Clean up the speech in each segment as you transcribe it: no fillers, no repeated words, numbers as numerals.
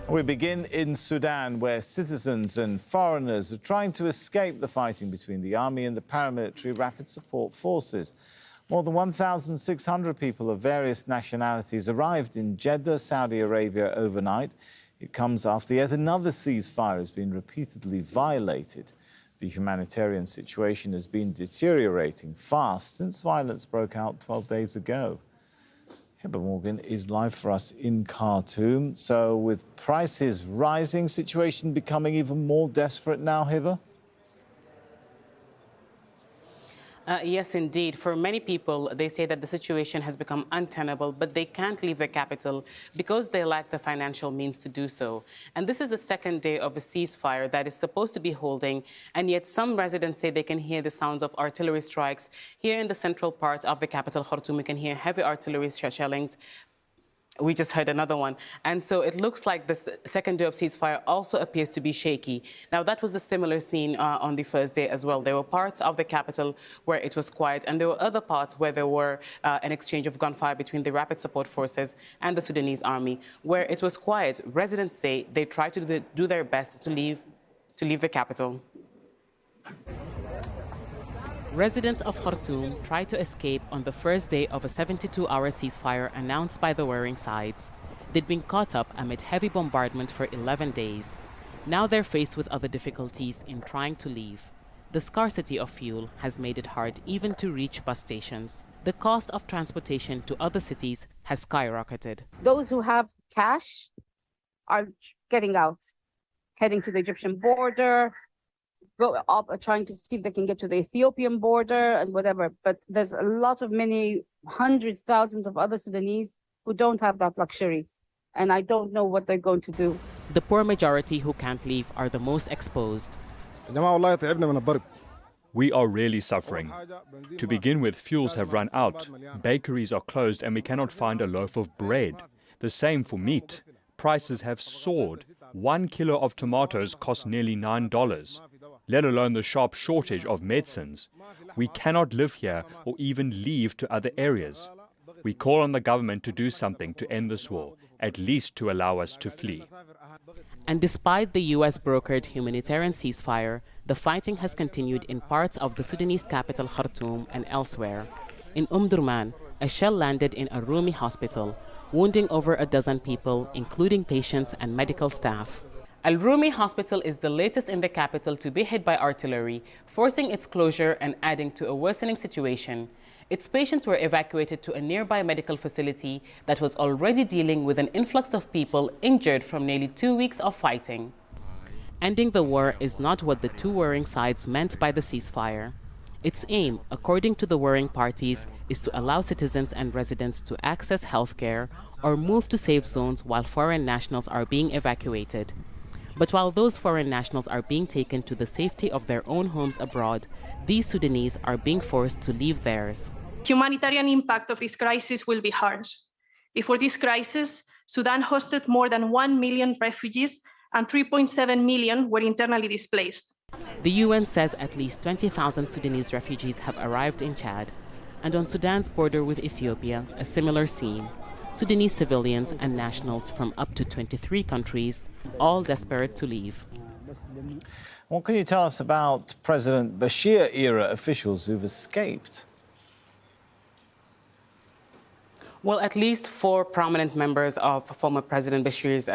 We begin in Sudan, where citizens and foreigners are trying to escape the fighting between the army and the paramilitary rapid support forces. More than 1,600 people of various nationalities arrived in Jeddah, Saudi Arabia overnight. It comes after yet another ceasefire has been repeatedly violated. The humanitarian situation has been deteriorating fast since violence broke out 12 days ago. Hiba Morgan is live for us in Khartoum. So with prices rising, situation becoming even more desperate now, Hiba? Yes, indeed. For many people, they say that the situation has become untenable, but they can't leave the capital because they lack the financial means to do so. And this is the second day of a ceasefire that is supposed to be holding, and yet some residents say they can hear the sounds of artillery strikes. Here in the central part of the capital, Khartoum, we can hear heavy artillery shellings. We just heard another one. And so it looks like the second day of ceasefire also appears to be shaky. Now, that was a similar scene on the first day as well. There were parts of the capital where it was quiet, and there were other parts where there were an exchange of gunfire between the rapid support forces and the Sudanese army, where it was quiet. Residents say they tried to do their best to leave the capital. Residents of Khartoum tried to escape on the first day of a 72-hour ceasefire announced by the warring sides. They'd been caught up amid heavy bombardment for 11 days. Now they're faced with other difficulties in trying to leave. The scarcity of fuel has made it hard even to reach bus stations. The cost of transportation to other cities has skyrocketed. Those who have cash are getting out, heading to the Egyptian border, go up, trying to see if they can get to the Ethiopian border and whatever. But there's a lot of many hundreds, thousands of other Sudanese who don't have that luxury. And I don't know what they're going to do. The poor majority who can't leave are the most exposed. We are really suffering. To begin with, fuels have run out. Bakeries are closed and we cannot find a loaf of bread. The same for meat. Prices have soared. 1 kilo of tomatoes costs nearly $9. Let alone the sharp shortage of medicines. We cannot live here or even leave to other areas. We call on the government to do something to end this war, at least to allow us to flee. And despite the U.S. brokered humanitarian ceasefire, the fighting has continued in parts of the Sudanese capital Khartoum and elsewhere. In Omdurman, a shell landed in a Rumi hospital, wounding over a dozen people, including patients and medical staff. Al-Rumi Hospital is the latest in the capital to be hit by artillery, forcing its closure and adding to a worsening situation. Its patients were evacuated to a nearby medical facility that was already dealing with an influx of people injured from nearly 2 weeks of fighting. Ending the war is not what the two warring sides meant by the ceasefire. Its aim, according to the warring parties, is to allow citizens and residents to access healthcare or move to safe zones while foreign nationals are being evacuated. But while those foreign nationals are being taken to the safety of their own homes abroad, these Sudanese are being forced to leave theirs. Humanitarian impact of this crisis will be harsh. Before this crisis, Sudan hosted more than 1 million refugees and 3.7 million were internally displaced. The UN says at least 20,000 Sudanese refugees have arrived in Chad. And on Sudan's border with Ethiopia, a similar scene. Sudanese civilians and nationals from up to 23 countries, all desperate to leave. What can you tell us about President Bashir-era officials who've escaped? Well, at least 4 prominent members of former President Bashir's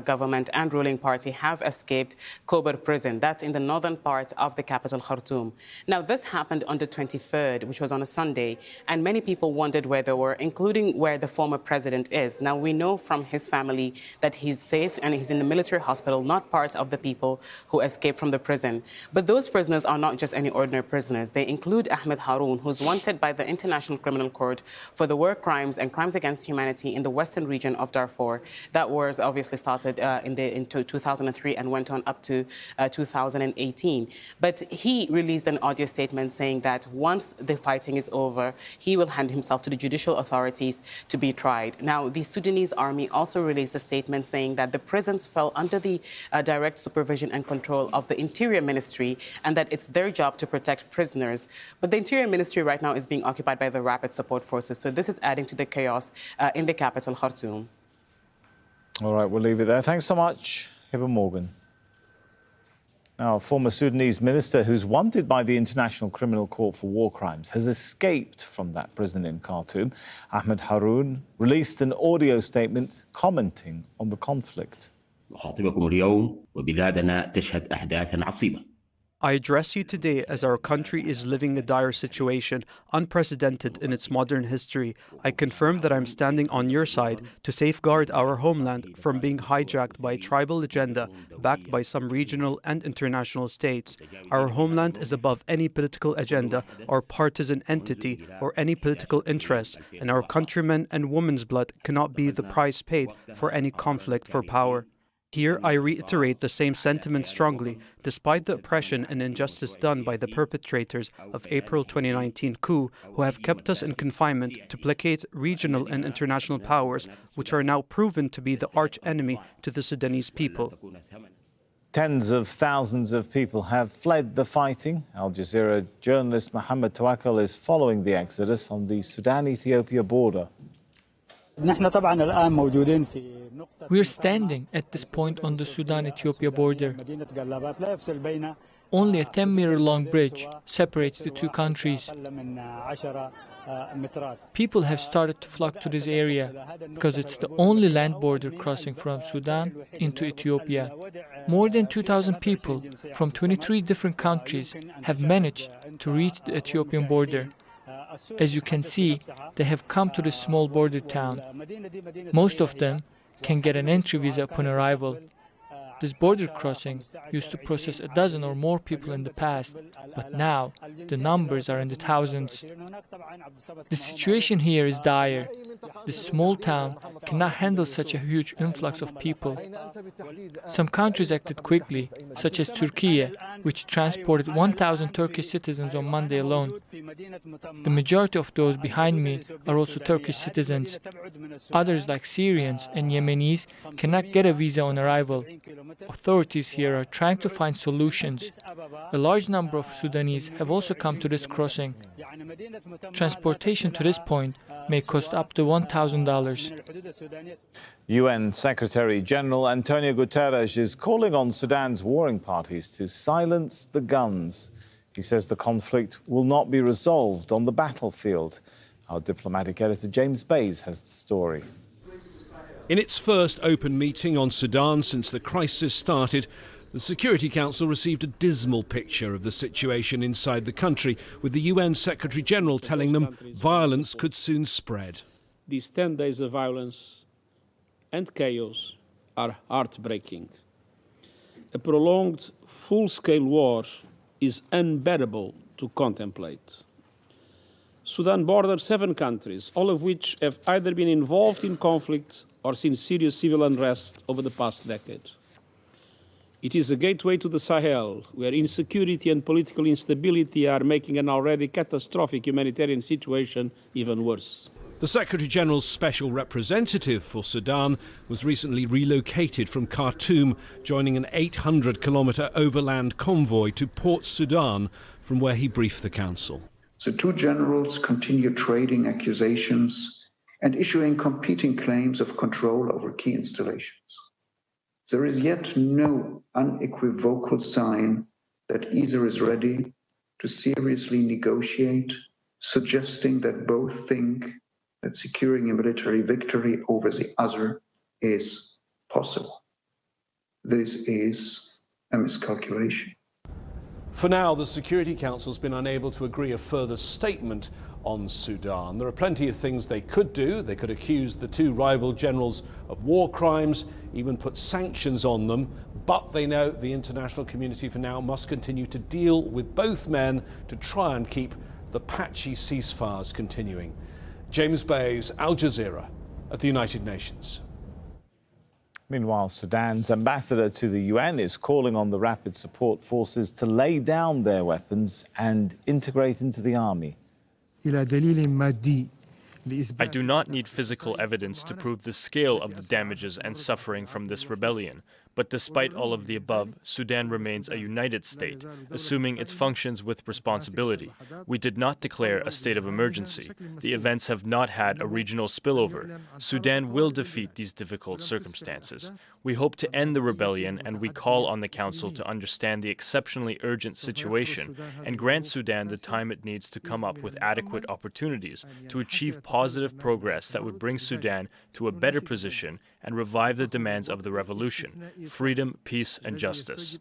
government and ruling party have escaped Kobar prison. That's in the northern part of the capital, Khartoum. Now, this happened on the 23rd, which was on a Sunday, and many people wondered where they were, including where the former president is. Now, we know from his family that he's safe and he's in the military hospital, not part of the people who escaped from the prison. But those prisoners are not just any ordinary prisoners. They include Ahmed Haroun, who's wanted by the International Criminal Court for the war crimes and crimes against humanity in the western region of Darfur. That was obviously started in 2003 and went on up to 2018. But he released an audio statement saying that once the fighting is over, he will hand himself to the judicial authorities to be tried. Now, the Sudanese army also released a statement saying that the prisons fell under the direct supervision and control of the Interior Ministry and that it's their job to protect prisoners. But the Interior Ministry right now is being occupied by the rapid support forces. So this is adding to the chaos in the capital, Khartoum. All right, we'll leave it there. Thanks so much, Hiba Morgan. Now, a former Sudanese minister who's wanted by the International Criminal Court for war crimes has escaped from that prison in Khartoum. Ahmed Haroun released an audio statement commenting on the conflict. أخاطبكم اليوم وبلادنا تشهد أحداثاً عصيبة. I address you today as our country is living a dire situation, unprecedented in its modern history. I confirm that I'm standing on your side to safeguard our homeland from being hijacked by a tribal agenda backed by some regional and international states. Our homeland is above any political agenda or partisan entity or any political interest, and our countrymen and women's blood cannot be the price paid for any conflict for power. Here, I reiterate the same sentiment strongly, despite the oppression and injustice done by the perpetrators of April 2019 coup, who have kept us in confinement to placate regional and international powers, which are now proven to be the arch-enemy to the Sudanese people. Tens of thousands of people have fled the fighting. Al Jazeera journalist Mohammed Tawakal is following the exodus on the Sudan-Ethiopia border. We are standing at this point on the Sudan-Ethiopia border. Only a 10-meter-long bridge separates the two countries. People have started to flock to this area because it's the only land border crossing from Sudan into Ethiopia. More than 2,000 people from 23 different countries have managed to reach the Ethiopian border. As you can see, they have come to this small border town. Most of them can get an entry visa upon arrival. This border crossing used to process a dozen or more people in the past, but now the numbers are in the thousands. The situation here is dire. This small town cannot handle such a huge influx of people. Some countries acted quickly, such as Turkey, which transported 1,000 Turkish citizens on Monday alone. The majority of those behind me are also Turkish citizens. Others, like Syrians and Yemenis, cannot get a visa on arrival. Authorities here are trying to find solutions. A large number of Sudanese have also come to this crossing. Transportation to this point may cost up to $1,000. UN Secretary General Antonio Gutierrez is calling on Sudan's warring parties to silence the guns. He says the conflict will not be resolved on the battlefield. Our diplomatic editor James Bays has the story. In its first open meeting on Sudan since the crisis started, the Security Council received a dismal picture of the situation inside the country, with the UN Secretary-General telling them violence could soon spread. These 10 days of violence and chaos are heartbreaking. A prolonged, full-scale war is unbearable to contemplate. Sudan borders 7 countries, all of which have either been involved in conflict or seen serious civil unrest over the past decade. It is a gateway to the Sahel, where insecurity and political instability are making an already catastrophic humanitarian situation even worse. The Secretary-General's special representative for Sudan was recently relocated from Khartoum, joining an 800-kilometre overland convoy to Port Sudan, from where he briefed the Council. The two generals continue trading accusations and issuing competing claims of control over key installations. There is yet no unequivocal sign that either is ready to seriously negotiate, suggesting that both think that securing a military victory over the other is possible. This is a miscalculation. For now, the Security Council has been unable to agree a further statement on Sudan. There are plenty of things they could do. They could accuse the two rival generals of war crimes, even put sanctions on them, but they know the international community for now must continue to deal with both men to try and keep the patchy ceasefires continuing. James Bays, Al Jazeera at the United Nations. Meanwhile, Sudan's ambassador to the UN is calling on the rapid support forces to lay down their weapons and integrate into the army. I do not need physical evidence to prove the scale of the damages and suffering from this rebellion, But despite all of the above, Sudan remains a united state, assuming its functions with responsibility. We did not declare a state of emergency. The events have not had a regional spillover. Sudan will defeat these difficult circumstances. We hope to end the rebellion, and we call on the Council to understand the exceptionally urgent situation and grant Sudan the time it needs to come up with adequate opportunities to achieve positive progress that would bring Sudan to a better position and revive the demands of the revolution: freedom, peace, and justice.